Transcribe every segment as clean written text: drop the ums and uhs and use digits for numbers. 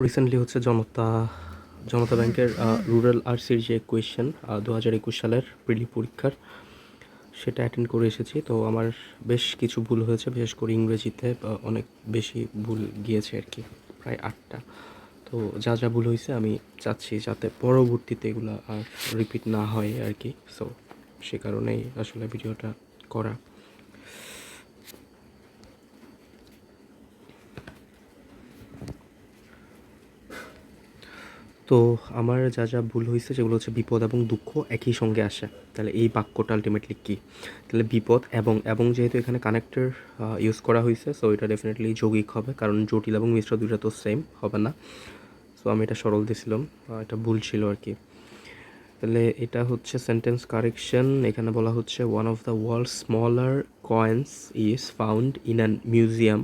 Recently হচ্ছে জনতা ব্যাংকের rural আরসির যে কোয়েশ্চেন 2021 সালের প্রিলি পরীক্ষার সেটা অ্যাটেন্ড করে এসেছি। তো আমার বেশ কিছু ভুল হয়েছে, বিশেষ করে ইংরেজিতে অনেক বেশি ভুল গিয়েছে আর কি, প্রায় 8টা। তো যা যা ভুল হয়েছে আমি চাচ্ছি যাতে পরবর্তীতে এগুলো আর রিপিট না হয় আর কি। সো সে কারণেই আসলে ভিডিওটা করা। তো আমার যা যা ভুল হয়েছে সেগুলো হচ্ছে বিপদ এবং দুঃখ একই সঙ্গে আসে। তাহলে এই বাক্যটা আলটিমেটলি কী? তাহলে বিপদ এবং যেহেতু এখানে কানেক্টর ইউজ করা হয়েছে, সো এটা ডেফিনেটলি যৌগিক হবে, কারণ জটিল এবং মিশ্র দুইটা তো সেম হবে না। সো আমি এটা সরল দিয়েছিলাম, এটা ভুল ছিল আর কি। তাহলে এটা হচ্ছে সেন্টেন্স কারেকশন। এখানে বলা হচ্ছে one of the world smaller coins is found in an museum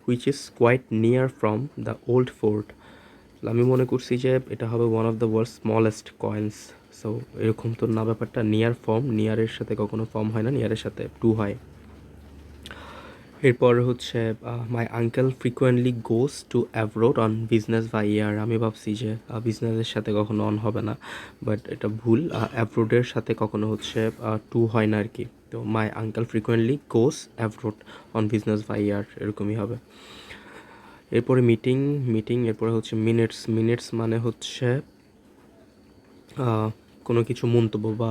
which is quite near from the old fort. আমি মনে করছি যে এটা হবে one of the world smallest coins. So এরকম তো না, ব্যাপারটা নিয়ার ফর্ম, নিয়ারের সাথে কখনো ফর্ম হয় না, নিয়ারের সাথে টু হয়। এরপর হচ্ছে my uncle frequently goes to abroad on business বা ইয়ার। আমি ভাবছি যে বিজনেসের সাথে কখনো অন হবে না, বাট এটা ভুল। অ্যাব্রোডের সাথে কখনো হচ্ছে টু হয় না আর কি। তো my uncle frequently goes abroad on business বা ইয়ার, এরকমই হবে। এরপরে মিটিং এরপরে হচ্ছে মিনিটস মানে হচ্ছে কোনো কিছু মন্তব্য বা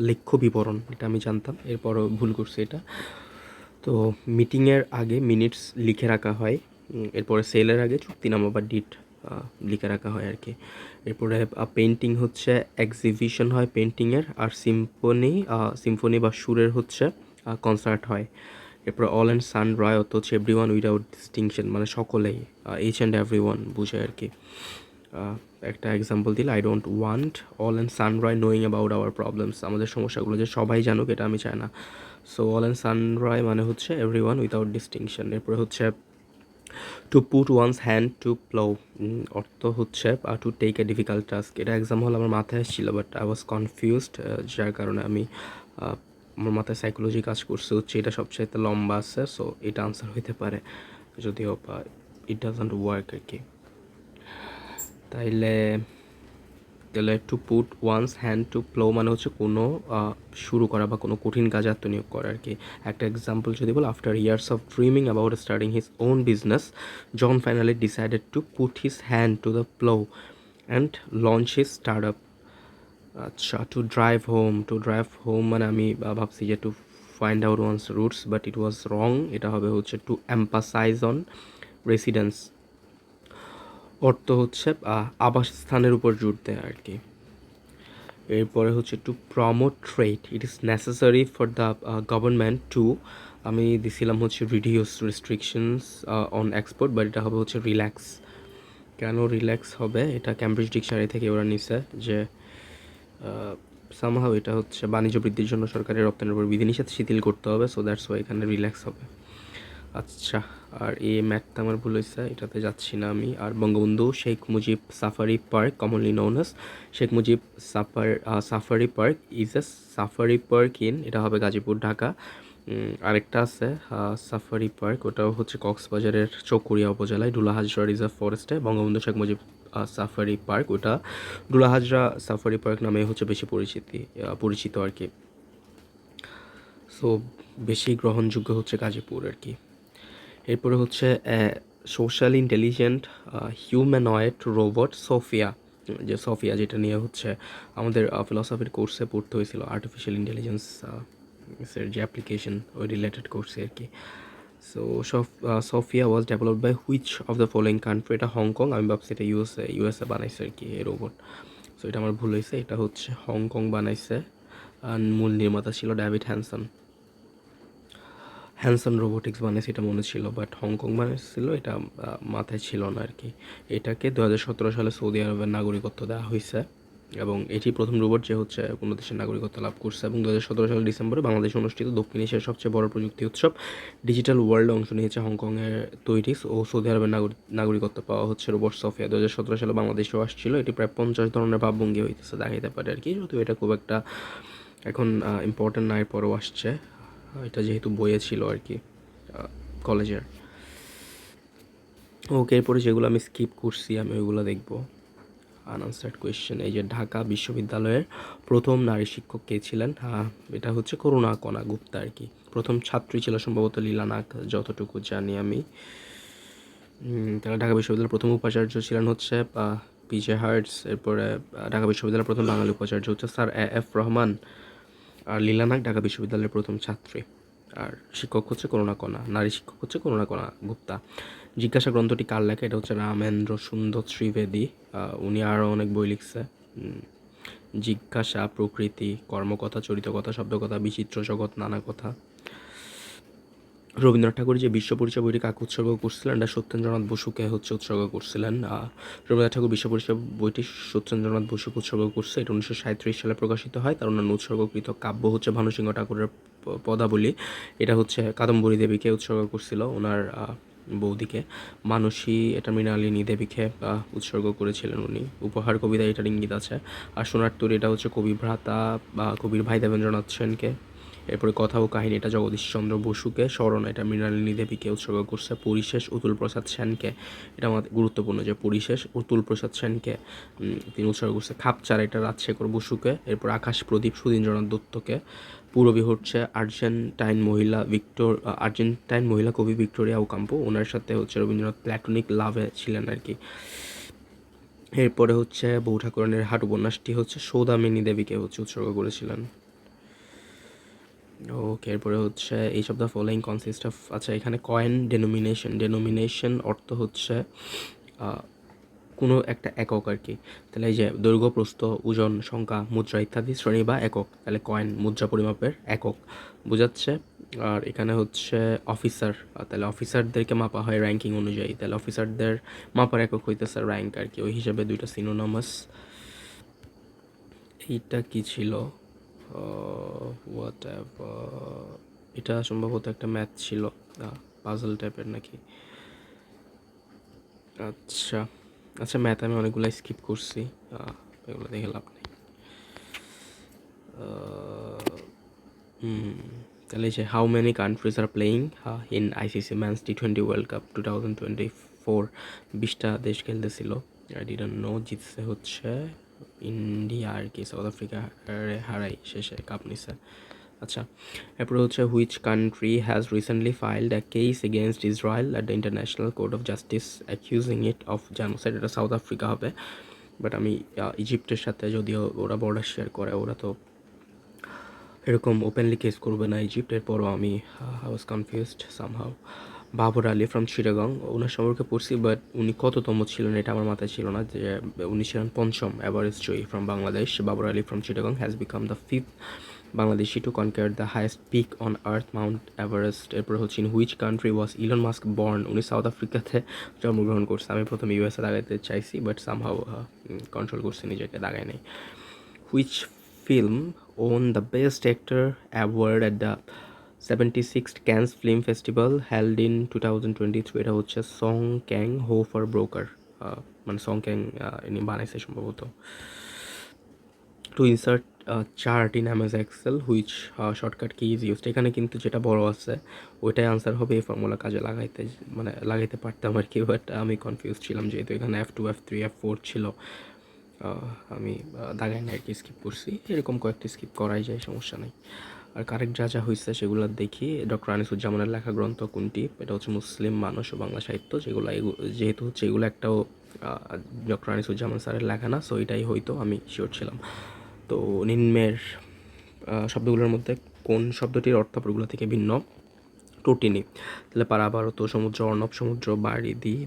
লেখ্য বিবরণ, এটা আমি জানতাম, এরপরও ভুল করছি এটা। তো মিটিংয়ের আগে মিনিটস লিখে রাখা হয়, এরপরে সেলের আগে চুক্তিনামা বা ডিট লিখে রাখা হয় আর কি। এরপরে পেন্টিং হচ্ছে এক্সিবিশন হয় পেন্টিংয়ের, আর সিম্ফনি বা সুরের হচ্ছে কনসার্ট হয়। এরপর অল অ্যান্ড সান রয় অত হচ্ছে এভরি ওয়ান উইদাউট ডিস্টিংশন, মানে সকলেই, এইচ অ্যান্ড এভরি ওয়ান বুঝে আর কি। একটা এক্সাম্পল দিলে, I don't want all and sundry knowing about our problems, আমাদের সমস্যাগুলো যে সবাই জানুক এটা আমি চাই না। So all and sundry মানে হচ্ছে এভরি ওয়ান উইদাউট ডিস্টিংশন। এরপরে হচ্ছে to put one's hand to plough, অর্থ হচ্ছে to take a difficult task. এটা এক্সাম হল আমার মাথায় এসেছিলো, বাট আই ওয়াজ কনফিউজড, যার কারণে আমি আমার মাথায় সাইকোলজি কাজ করছে হচ্ছে এটা সবচাইতে লম্বা আছে, সো এটা আনসার হইতে পারে, যদিও ইট ডাজন্ট ওয়ার্ক আর কি। তাইলে to put one's hand to plough মানে হচ্ছে কোনো শুরু করা বা কোনো কঠিন কাজ আত্মনিয়োগ করা আর কি। একটা এক্সাম্পল যদি বল, after years of dreaming about starting his own business, John finally decided to put his hand to the plough and launch his start up. আচ্ছা, টু ড্রাইভ হোম মানে আমি ভাবছি যে to find out one's roots, but it was wrong. এটা হবে হচ্ছে two emphasise on residence, অর্থ হচ্ছে আবাসস্থানের উপর জোর দেয় আর কি। এরপরে হচ্ছে to promote trade, it is necessary for the government to, আমি দিছিলাম হচ্ছে reduce restrictions on export, but এটা হবে হচ্ছে রিল্যাক্স। কেন রিল্যাক্স হবে? এটা ক্যামব্রিজ ডিকশনারি থেকে ওরা নিছে যে সামহাও এটা হচ্ছে বাণিজ্য বৃদ্ধির জন্য সরকারের রপ্তানির উপর বিধিনিষেধ শিথিল করতে হবে, সো দ্যাটস ওয়াই এখানে রিল্যাক্স হবে। আচ্ছা, আর এই ম্যাথটা আমার ভুল হয়েছে, এটাতে যাচ্ছি না আমি। আর Bangabandhu Sheikh Mujib safari park, commonly known as Sheikh Mujib safari park is a safari park in, এটা হবে গাজীপুর, ঢাকা। আরেকটা আছে সাফারি পার্ক, ওটাও হচ্ছে কক্সবাজারের চৌকুড়িয়া উপজেলায় ডুলাহাজরা রিজার্ভ ফরেস্টে। বঙ্গবন্ধু শেখ মুজিব সাফারি পার্ক, ওটা ডুলাহাজরা সাফারি পার্ক নামে হচ্ছে বেশি পরিচিত আর কি। সো বেশি গ্রহণযোগ্য হচ্ছে গাজীপুর আর কি। এরপরে হচ্ছে social intelligent humanoid robot Sophia, যে সোফিয়া যেটা নিয়ে হচ্ছে আমাদের ফিলসফির কোর্সে পড়তে হয়েছিল, আর্টিফিশিয়াল ইন্টেলিজেন্স এর যে অ্যাপ্লিকেশন ওই রিলেটেড কোর্সে আর কি। So Sophia was developed by which of the following country, এটা হংকং, আমি ভাবছি এটা ইউএসএ বানাইছে আর কি এই রোবট। সো এটা আমার ভুল হয়েছে, এটা হচ্ছে হংকং বানাইছে, আর মূল নির্মাতা ছিল ডেভিড হ্যানসন রোবোটিক্স বানিয়েছে, এটা মনে ছিল, বাট হংকং বানিয়েছিল, এটা মাথায় ছিল না আর কি। এটাকে 2017 সালে সৌদি আরবের নাগরিকত্ব দেওয়া হয়েছে, এবং এটি প্রথম রোবট যে হচ্ছে কোনো দেশের নাগরিকত্ব লাভ করছে। এবং 2017 সালের ডিসেম্বরে বাংলাদেশে অনুষ্ঠিত দক্ষিণ এশিয়ার সবচেয়ে বড় প্রযুক্তি উৎসব ডিজিটাল ওয়ার্ল্ডে অংশ নিয়েছে হংকংয়ের তৈরি ও সৌদি আরবের নাগরিকত্ব পাওয়া হচ্ছে রোবট সোফিয়া। 2017 সালে বাংলাদেশেও আসছিল, এটি প্রায় 50 ধরনের ভাবভঙ্গি হইতেছে দেখাইতে পারে আর কি, যদিও এটা খুব একটা এখন ইম্পর্টেন্ট না, এরপরেও আসছে, এটা যেহেতু বইয়ে ছিল আর কি কলেজের। ওকে, এরপরে যেগুলো আমি স্কিপ করছি আমি ওইগুলো দেখবো। আনআনসার্ড কোয়েশ্চেন, এই যে ঢাকা বিশ্ববিদ্যালয়ের প্রথম নারী শিক্ষক কে ছিলেন? হ্যাঁ, এটা হচ্ছে করুণা কণা গুপ্তা আর কি। প্রথম ছাত্রী ছিল সম্ভবত লীলা নাগ, যতটুকু জানি আমি। তাহলে ঢাকা বিশ্ববিদ্যালয়ের প্রথম উপাচার্য ছিলেন হচ্ছে পিজে হার্টস। এরপরে ঢাকা বিশ্ববিদ্যালয়ের প্রথম বাঙালি উপাচার্য হচ্ছে স্যার এফ রহমান। আর লীলা নাগ ঢাকা বিশ্ববিদ্যালয়ের প্রথম ছাত্রী। আর শিক্ষক হচ্ছে করুণা কণা, নারী শিক্ষক হচ্ছে করুণা কণা গুপ্তা। জিজ্ঞাসা গ্রন্থটি কার লেখা? এটা হচ্ছে রামেন্দ্র সুন্দর ত্রিবেদী। উনি আরও অনেক বই লিখছে। জিজ্ঞাসা, প্রকৃতি, কর্মকথা, চরিতকথা, শব্দকথা, বিচিত্র জগৎ, নানা কথা। রবীন্দ্রনাথ ঠাকুর যে বিশ্ব পরিচয় বইটি কাকে উৎসর্গ করছিলেন? এটা সত্যেন্দ্রনাথ বসুকে হচ্ছে উৎসর্গ করছিলেন। রবীন্দ্রনাথ ঠাকুর বিশ্ব পরিচয় বইটি সত্যেন্দ্রনাথ বসুকে উৎসর্গ করছে। এটা 1937 সালে প্রকাশিত হয়। তার অন্যান্য উৎসর্গকৃত কাব্য হচ্ছে ভানুসিংহ ঠাকুরের পদাবলী। এটা হচ্ছে কাদম্বরী দেবীকে উৎসর্গ করছিল, ওনার বৌদিকে। মানসী এটা মৃণালিনী দেবীকে উৎসর্গ করেছিলেন উনি। উপহার কবিতা এটার ইঙ্গিত আছে। আর সোনার তরী এটা হচ্ছে কবি ভ্রাতা বা কবির ভাই দেবেন্দ্রনাথ সেনকে। এরপরে কথা ও কাহিনী এটা জগদীশচন্দ্র বসুকে। স্মরণ এটা মৃণালিনী দেবীকে উৎসর্গ করছে। পরিশেষ অতুল প্রসাদ সেনকে। এটা আমাদের গুরুত্বপূর্ণ যে পরিশেষ অতুল প্রসাদ সেনকে তিনি উৎসর্গ করছে। খাপচার এটা রাজশেখর বসুকে। এরপর আকাশ প্রদীপ সুধীন্দ্রনাথ দত্তকে। পূরবী হচ্ছে আর্জেন্টাইন মহিলা কবি ভিক্টোরিয়া ওকাম্পো, ওনার সাথে হচ্ছে রবীন্দ্রনাথ প্ল্যাটোনিক লাভে ছিলেন আর কি। এরপরে হচ্ছে বউ ঠাকুরানীর হাট উপন্যাসটি হচ্ছে সৌদামিনী দেবীকে হচ্ছে উৎসর্গ করেছিলেন। ওকে, এরপরে হচ্ছে এই সব দ্য ফলোয়িং কনসিস্ট অফ, আচ্ছা এখানে কয়েন ডেনোমিনেশন অর্থ হচ্ছে কোনো একটা একক আর কি। তাহলে এই যে দৈর্ঘ্য, প্রস্থ, ওজন, সংখ্যা, মুদ্রা ইত্যাদি শ্রেণী বা একক, তাহলে কয়েন মুদ্রা পরিমাপের একক বোঝাচ্ছে। আর এখানে হচ্ছে অফিসার, তাহলে অফিসারদেরকে মাপা হয় র্যাঙ্কিং অনুযায়ী, তাহলে অফিসারদের মাপার একক হইতেছে র্যাঙ্ক আর কি। ওই হিসাবে দুইটা সিনোনামাস। এইটা কি ছিল? হোয়াট এটা সম্ভবত একটা ম্যাথ ছিল, পাজল টাইপের নাকি। আচ্ছা আচ্ছা, ম্যাথ আমি অনেকগুলো স্কিপ করছি, এগুলো দেখে লাভ নেই। তাহলে যে how many countries are playing in ICC man's T20 world cup 2024? 20টা দেশ খেলতেছিল। I didn't know. জিতছে হচ্ছে ইন্ডিয়া আর কি, সাউথ আফ্রিকা হারাই শেষে কাপ নিছে। আচ্ছা, এরপরে হচ্ছে which country has recently filed a case against Israel at the international court of justice accusing it off genocide? এটা সাউথ আফ্রিকা হবে। বাট আমি ইজিপ্টের সাথে, যদিও ওরা বর্ডার শেয়ার করে, ওরা তো এরকম ওপেনলি কেস করবে না ইজিপ্ট। এরপরও আমি I was confused somehow. Babar Ali from Chittagong, ওনার সম্পর্কে পড়ছি, বাট উনি কততম ছিলেন এটা আমার মাথায় ছিল না। যে উনি ছিলেন পঞ্চম এভারেস্ট জয়ী from Bangladesh. Babar Ali from Chittagong has become the 5th Bangladeshi to conquer the highest peak on earth, mount Everest. এরপর হচ্ছে in which country was Elon Musk born? উনি সাউথ আফ্রিকাতে জন্মগ্রহণ করছে। আমি প্রথমে ইউএসএ দাগাইতে চাইছি, বাট সামহাউ কন্ট্রোল করছি নিজেকে, দাগাই নেই। Which film won the Best Actor award at the 76th Cannes Film Festival held in 2023? এটা হচ্ছে Song Kang Ho for broker, মানে সং ক্যাং ইনি বানাইছে সম্ভবত। To insert chart in MS Excel which shortcut কি ইজ ইউজড? এখানে কিন্তু যেটা বড় আছে ওইটাই আনসার হবে। এই ফর্মুলা কাজে লাগাইতে পারতাম আর কি, বাট আমি কনফিউজ ছিলাম যেহেতু এখানে F2 F3 F4 ছিল। আমি দাগাই না আর কি, স্কিপ করছি। এরকম কয়েকটি স্কিপ করাই যায়, সমস্যা নেই। আর কারেক্ট যা যা হয়েছে সেগুলো দেখি। ডক্টর আনিসুজ্জামানের লেখা গ্রন্থ কোনটি? এটা হচ্ছে মুসলিম মানুষ ও বাংলা সাহিত্য। যেহেতু হচ্ছে এগুলো একটাও ডক্টর আনিসুজ্জামান স্যারের লেখা না, সো এটাই হয়তো, আমি শিওর ছিলাম। তো নিম্নের শব্দগুলোর মধ্যে কোন শব্দটির অর্থ পরগুলো থেকে ভিন্ন? টোটিনি, তাহলে পারাভারত সমুদ্র, অর্ণব সমুদ্র,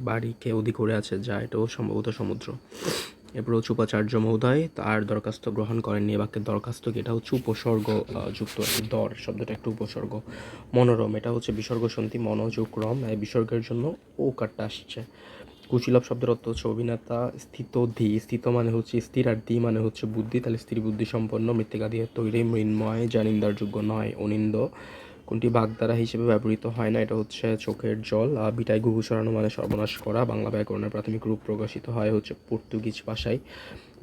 বাড়িকে অধিক করে আছে যা, এটাও সম্ভবত সমুদ্র। এরপর হচ্ছে উপাচার্য মহোদয় তার দরখাস্ত গ্রহণ করেননি। এই বাক্যের দরখাস্ত কি? এটা হচ্ছে উপসর্গ যুক্ত আর কি, দর শব্দটা একটা উপসর্গ। মনোরম এটা হচ্ছে বিসর্গ সন্ধি, মনোযোগ রম, বিসর্গের জন্য ওকারটা আসছে। কুশীলভ শব্দের অর্থ হচ্ছে অভিনেতা। স্থিত মানে হচ্ছে স্থির, আর দি মানে হচ্ছে বুদ্ধি, তাহলে স্থির বুদ্ধি সম্পন্ন, মৃত্তিকা দিয়ে তৈরি, মৃন্ময়, যা নিন্দার যোগ্য নয়। অনিন্দ কোনটি বাগধারা হিসেবে ব্যবহৃত হয় না? এটা হচ্ছে চোখের জল। বিটায় ঘুঘু সরানো মানে সর্বনাশ করা। বাংলা ব্যাকরণের প্রাথমিক রূপ প্রকাশিত হয় হচ্ছে পর্তুগিজ ভাষায়।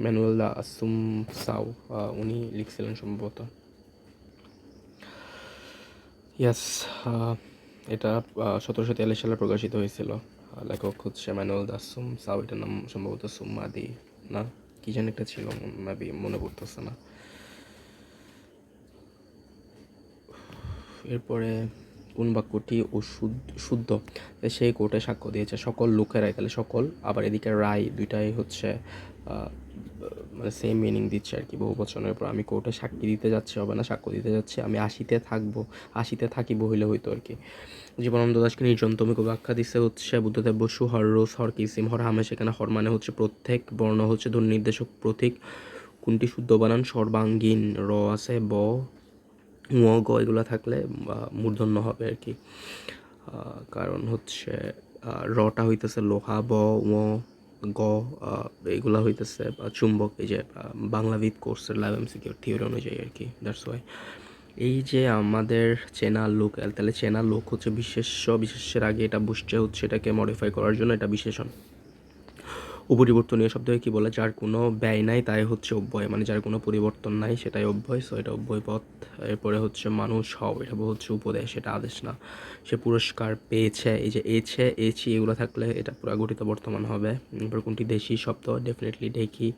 ম্যানুয়েল দা আসুমসাও উনি লিখছিলেন সম্ভবত। ইয়াস, এটা 1743 সালে প্রকাশিত হয়েছিল। লেখক হচ্ছে ম্যানুয়েল দাসুম সাউ, এটার নাম সম্ভবত সুম্মাদি না কি যেন একটা ছিল, মেবি মনে পড়তেছে না। এরপরে কোন বাক্যটি শুদ্ধ? সেই কোর্টে সাক্ষ্য দিয়েছে সকল লোকেরাই, তাহলে সকল, আবার এদিকে রায়, দুইটাই হচ্ছে মানে সেম মিনিং দিচ্ছে আর কি, বহু বচনের পর। আমি কোর্টে সাক্ষী দিতে যাচ্ছি হবে না, সাক্ষ্য দিতে যাচ্ছি, আমি আসিতে থাকিব হইলে হইতো আর কি। জীবনানন্দ দাশকে নির্জন তুমি ব্যাখ্যা দিচ্ছে হচ্ছে বুদ্ধদেব বসু। হর রোজ হর কিসিম হর হামেশ, এখানে হর মানে হচ্ছে প্রত্যেক, বর্ণ হচ্ছে ধ্বনি নির্দেশক প্রতীক, কোনটি শুদ্ধ বানান সর্বাঙ্গীন, র আছে, ব গ এগুলো থাকলে মূর্ধন্য হবে আর কি। কারণ হচ্ছে রটা হইতেছে লোহা, ব গ এগুলা হইতেছে চুম্বক, এই যে বাংলাভিদ কোর্সের ল্যাব এমসিকিউ থিওরি অনুযায়ী আর কি, দ্যাটস ওয়াই। এই যে আমাদের চেনা লোক, তাহলে চেনা লোক হচ্ছে বিশেষ্যের আগে এটা বুঝছে হচ্ছে এটাকে মডিফাই করার জন্য এটা বিশেষণ। উপরিবর্তনীয় শব্দকে কি বলে? যার কোনো ব্যয় নাই তাই হচ্ছে অব্যয়, মানে যার কোনো পরিবর্তন নাই সেটাই অব্যয়, সো এটা অব্যয় পথ। এরপরে হচ্ছে মানুষ হও, এটা হচ্ছে উপদেশ, এটা আদেশ না। সে পুরস্কার পেয়েছে, এই যে এছি এগুলো থাকলে এটা পুরা গঠিত বর্তমান হবে। এরপর কোনটি দেশি শব্দ? ডেফিনেটলি ডেকি।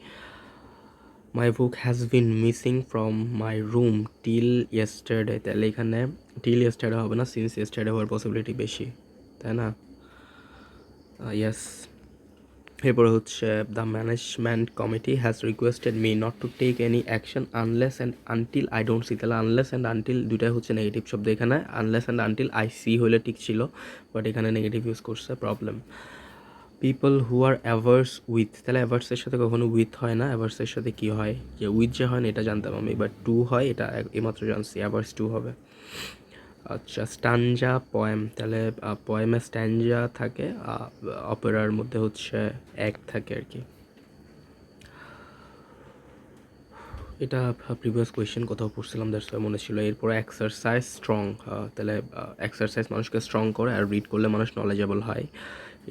My book has been missing from my room till yesterday, তাহলে এখানে টিল ইয়েস্টারডে হবে না, সিন্স ইয়েস্টারডে হওয়ার পসিবিলিটি বেশি, তাই না? ইয়েস। এরপরে হচ্ছে the management committee has requested me not to take any action unless and until I don't see, তাহলে আনলেস অ্যান্ড আনটিল দুইটাই হচ্ছে নেগেটিভ শব্দ এখানে। Unless and until I see হলে ঠিক ছিল, বাট এখানে নেগেটিভ ইউজ করছে, problem. People who are averse with, তাহলে অ্যাভার্সের সাথে কখনো উইথ হয় না, অ্যাভার্সের সাথে কী হয়? যে উইথ যে হয় না এটা জানতাম আমি, বাট টু হয় এটা এইমাত্র জানছি, অ্যাভার্স টু হবে। আচ্ছা, স্ট্যানজা পয়েম, তাহলে পয়েমে স্ট্যানজা থাকে, অপেরার মধ্যে হচ্ছে এক থাকে আর কি। এটা প্রিভিয়াস কোয়েশ্চেন কোথাও পড়ছিলাম, দ্যাটস ওয়াই মনে ছিল। এরপরে এক্সারসাইজ স্ট্রং, তাহলে এক্সারসাইজ মানুষকে স্ট্রং করে, আর রিড করলে মানুষ নলেজেবল হয়।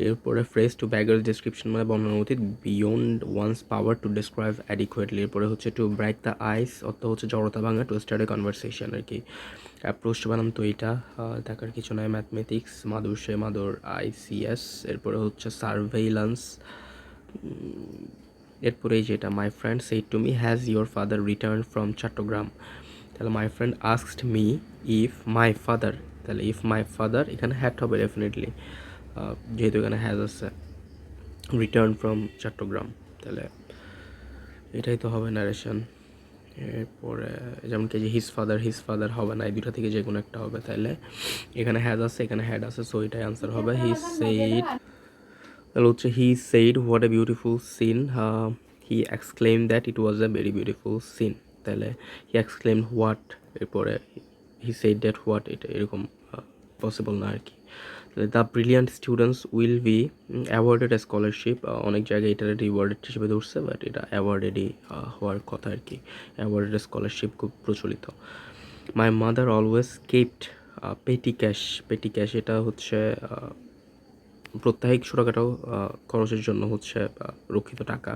এরপরে ফ্রেজ টু ব্যাগার ডিসক্রিপশন মানে বর্ণনা অতীত, beyond one's power to describe adequately. এরপরে হচ্ছে টু ব্রেক দ্য আইস, অর্থ হচ্ছে জড়তা ভাঙা, টু স্টার্ট এ কনভারসেশন আর কি। অ্যাপ্রোচ বানাম তো এইটা দেখার কিছু নয়। ম্যাথমেটিক্স মাদুর ICS। এরপরে হচ্ছে সার্ভেইলেন্স। এরপরে যেটা my friend said to me has your father return from Chattogram, তাহলে my friend asked me if my father, তাহলে ইফ মাই ফাদার এখানে হ্যাড হবে ডেফিনেটলি, যেহেতু এখানে হ্যাজ আছে, রিটার্ন ফ্রম চট্টগ্রাম, তাহলে এটাই তো হবে ন্যারেশন। এরপরে যেমন কি যে হিজ ফাদার হবে না, এই দুটা থেকে যে কোনো একটা হবে, তাহলে এখানে হ্যাজ আছে এখানে হ্যাড আছে, সো এটাই আনসার হবে। হি সেইড, তাহলে হচ্ছে he said what a beautiful scene, he exclaim that it was a very beautiful scene, তাহলে হি এক্সক্লেম হোয়াট, এরপরে হি সেইড দ্যাট হোয়াট, এটা এরকম পসিবল না আর কি। The brilliant students will be awarded A scholarship, অনেক জায়গায় এটা rewarded হিসেবে ধরছে, বাট এটা অ্যাওয়ার্ডেডই হওয়ার কথা আর কি, অ্যাওয়ার্ডেড স্কলারশিপ খুব প্রচলিত। মাই মাদার অলওয়েজ কেপ্ট পেটি ক্যাশ, এটা হচ্ছে প্রত্যাহিক ছোটোখাটো খরচের জন্য হচ্ছে রক্ষিত টাকা,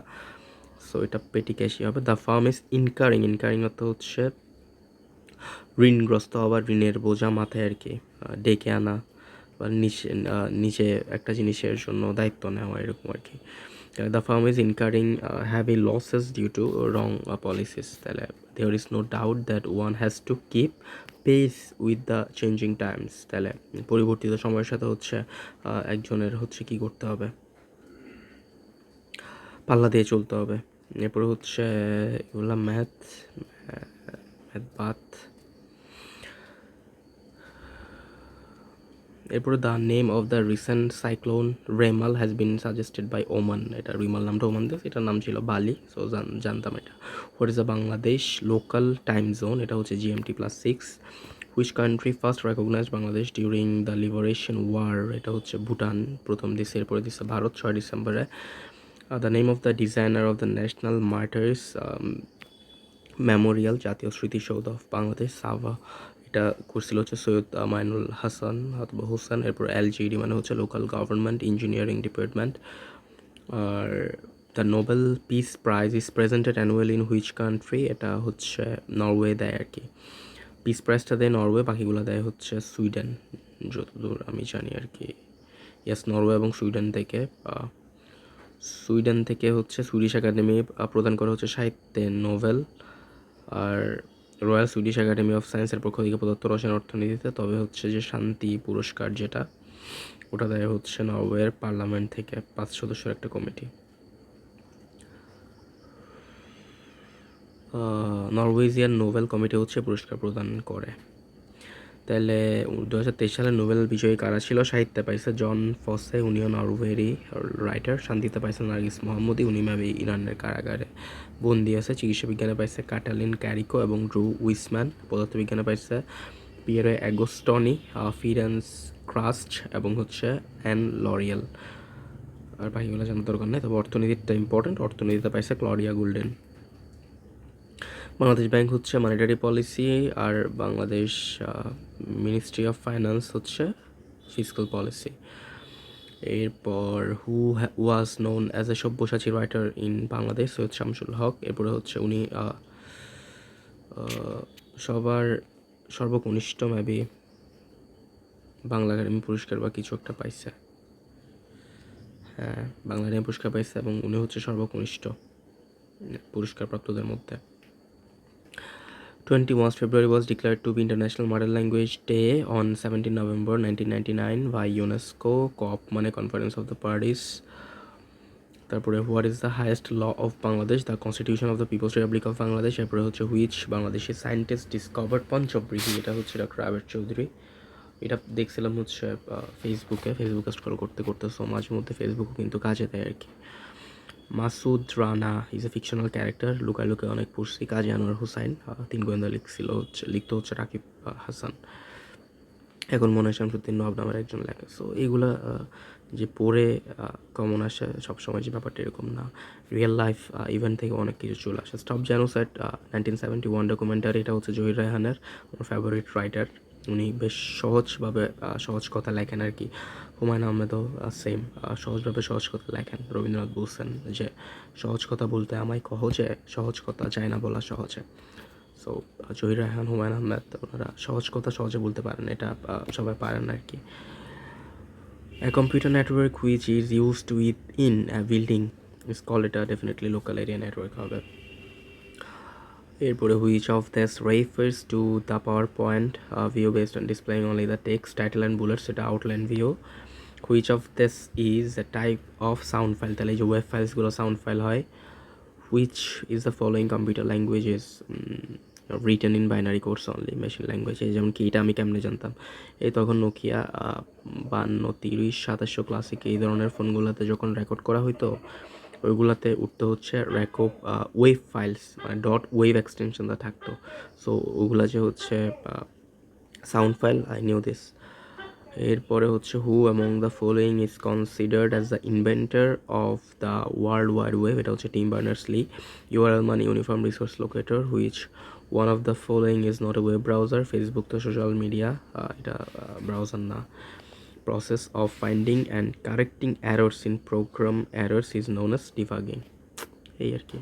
সো এটা পেটি ক্যাশই হবে। দ্য ফার্ম ইজ ইনকারিং অর্থ হচ্ছে ঋণগ্রস্ত হওয়া, ঋণের বোঝা মাথায় আর কি, ডেকে আনা বা নিচে একটা জিনিসের জন্য দায়িত্ব নেওয়া, এরকম আর কি। The firm is incurring heavy losses due to wrong policies, তাহলে there is no doubt that one has to keep pace with the changing times, তাহলে পরিবর্তিত সময়ের সাথে হচ্ছে একজনের হচ্ছে কী করতে হবে, পাল্লা দিয়ে চলতে হবে। এরপরে হচ্ছে এগুলো ম্যাথ বাথ। এরপরে the name of the recent cyclone Remal has been suggested by Oman, এটা রিমাল নামটা ওমান দিয়েছে, এটার নাম ছিল বালি, সো জানতাম এটা। What is the Bangladesh local time zone, এটা হচ্ছে GMT+6। Which country first recognise Bangladesh during the liberation war, এটা হচ্ছে ভুটান প্রথম দিছে, এরপরে দিচ্ছে ভারত 6 ডিসেম্বরে। The name of the designer of the national martyrs Memorial, জাতীয় স্মৃতিসৌধ অফ বাংলাদেশ সাভা, এটা করছিল হচ্ছে সৈয়দ মাইনুল হাসান অথবা হোসেন। এরপর LGD মানে হচ্ছে local government engineering department. Are the Nobel peace prize is presented annually in which country, এটা হচ্ছে নরওয়ে দেয় আর কি, পিস প্রাইজটা দেয় নরওয়ে, বাকিগুলো দেয় হচ্ছে সুইডেন যতদূর আমি জানি আর কি। ইয়াস, নরওয়ে এবং সুইডেন থেকে। সুইডেন থেকে হচ্ছে সুইডিশ একাডেমি প্রদান করা হচ্ছে সাহিত্যে নোবেল, আর রয়্যাল সুইডিশ একাডেমি অফ সায়েন্সের পক্ষ থেকে পদার্থ রসায়ন অর্থনীতিতে। তবে হচ্ছে যে শান্তি পুরস্কার যেটা, ওটা দেয় হচ্ছে নরওয়ের পার্লামেন্ট থেকে 5 সদস্যের একটা কমিটি। নরওয়েজিয়ান নোবেল কমিটি হচ্ছে পুরস্কার প্রদান করে। তাহলে 2023 সালে নোবেল বিজয়ী কারা ছিল? সাহিত্যে পাইছে জন ফসে, উনিও নরওয়েরই রাইটার। শান্তিতে পাইছে নার্গিস মোহাম্মদী, উনি ম্যাবি ইরানের কারাগারে বন্দি আছে। চিকিৎসা বিজ্ঞানে পাইছে কাটালিন ক্যারিকো এবং ড্রু উইসম্যান। পদার্থবিজ্ঞানে পাইছে পিয়েরে অ্যাগোস্টনি, ফিরেন্স ক্রাস্ট এবং হচ্ছে অ্যান লরিয়েল। আর বাকিগুলো জানার দরকার নেই, তবে অর্থনীতিটা ইম্পর্টেন্ট। অর্থনীতিতে পাইছে ক্লরিয়া গোল্ডেন। বাংলাদেশ ব্যাংক হচ্ছে মনিটারি পলিসি, আর বাংলাদেশ মিনিস্ট্রি অফ ফাইন্যান্স হচ্ছে ফিসকাল পলিসি। এরপর who was known as a Sabyasachi writer in Bangladesh? Syed Shamsul Haq. এরপরে হচ্ছে উনি সবার সর্বকনিষ্ঠ মেবি বাংলা একাডেমি পুরস্কার বা কিছু একটা পাইছে। হ্যাঁ, বাংলা একাডেমি পুরস্কার পাইছে এবং উনি হচ্ছে সর্বকনিষ্ঠ পুরস্কারপ্রাপ্তদের মধ্যে। 21 February was declared to be International Model Language Day on 17 November 1999 by UNESCO, COP মানে Conference of the Parties। তারপরে what is the highest law of Bangladesh? The constitution of the people's republic of Bangladesh. এরপরে হচ্ছে which Bangladeshi scientist discovered Panchabrihi? এটা হচ্ছে doctor আবেদ চৌধুরী। এটা দেখছিলাম হচ্ছে ফেসবুকে স্ক্রল করতে করতে, সো মাঝে মধ্যে ফেসবুকও কিন্তু কাজে দেয় আর কি। Masud Rana is a fictional character. লুকায় লুকায় অনেক পড়ছি। কাজী আনোয়ার হুসাইন। 3 গোয়েন্দা লিখতো হচ্ছে রাকিব হাসান। এখন মনে হয় শামসুদ্দিন নওয়াব নামের একজন লেখে। সো এইগুলা যে পড়ে কমন আসে সবসময়, যে ব্যাপারটা এরকম না। রিয়েল লাইফ ইভেন্ট থেকে অনেক কিছু চলে আসে। স্টপ জেনোসাইড 1971 ডকুমেন্টারি, এটা হচ্ছে জহির রায়হানের, আমার ফেভারিট রাইটার। উনি বেশ সহজভাবে সহজ কথা লেখেন আর কি। হুমায়ুন আহমেদও সেম, সহজভাবে সহজ কথা লেখেন। রবীন্দ্রনাথ বলছেন যে সহজ কথা বলতে আমায় কহ, যে সহজ কথা যায় না বলা সহজে। সো জহির রায়হান, হুমায়ুন আহমেদ, ওনারা সহজ কথা সহজে বলতে পারেন, এটা সবাই পারেন আর কি। A computer network which is used within a building is called এটা definitely local area network হবে। এরপরে which of this refers to the PowerPoint view based on displaying only the text, title and bullets, এটা outline view। which of this is a type of sound file? তাহলে এই যে web ফাইলসগুলো sound file হয়। which is the following computer languages written in binary codes only? Machine language. এই যেমন কি, এটা আমি কেমনে জানতাম? এই তখন নোকিয়া 5230 2700 ক্লাসিক এই ধরনের ফোনগুলোতে যখন রেকর্ড করা হইতো, ওইগুলাতে উঠতে হচ্ছে রেকর্ড ওয়েভ ফাইলস, মানে ডট ওয়েভ এক্সটেনশনটা থাকতো। সো ওগুলা যে হচ্ছে sound file, I knew this. এরপরে হচ্ছে হু among the following is considered as the inventor of the world wide web? এটা হচ্ছে টিম বার্নার্স-লি। ইউআরএল মানে uniform resource locator. Which one of the following is not a web browser? Facebook তো social media, এটা browser না। Process of finding and correcting errors in programme errors is known as debugging. এই আর কি।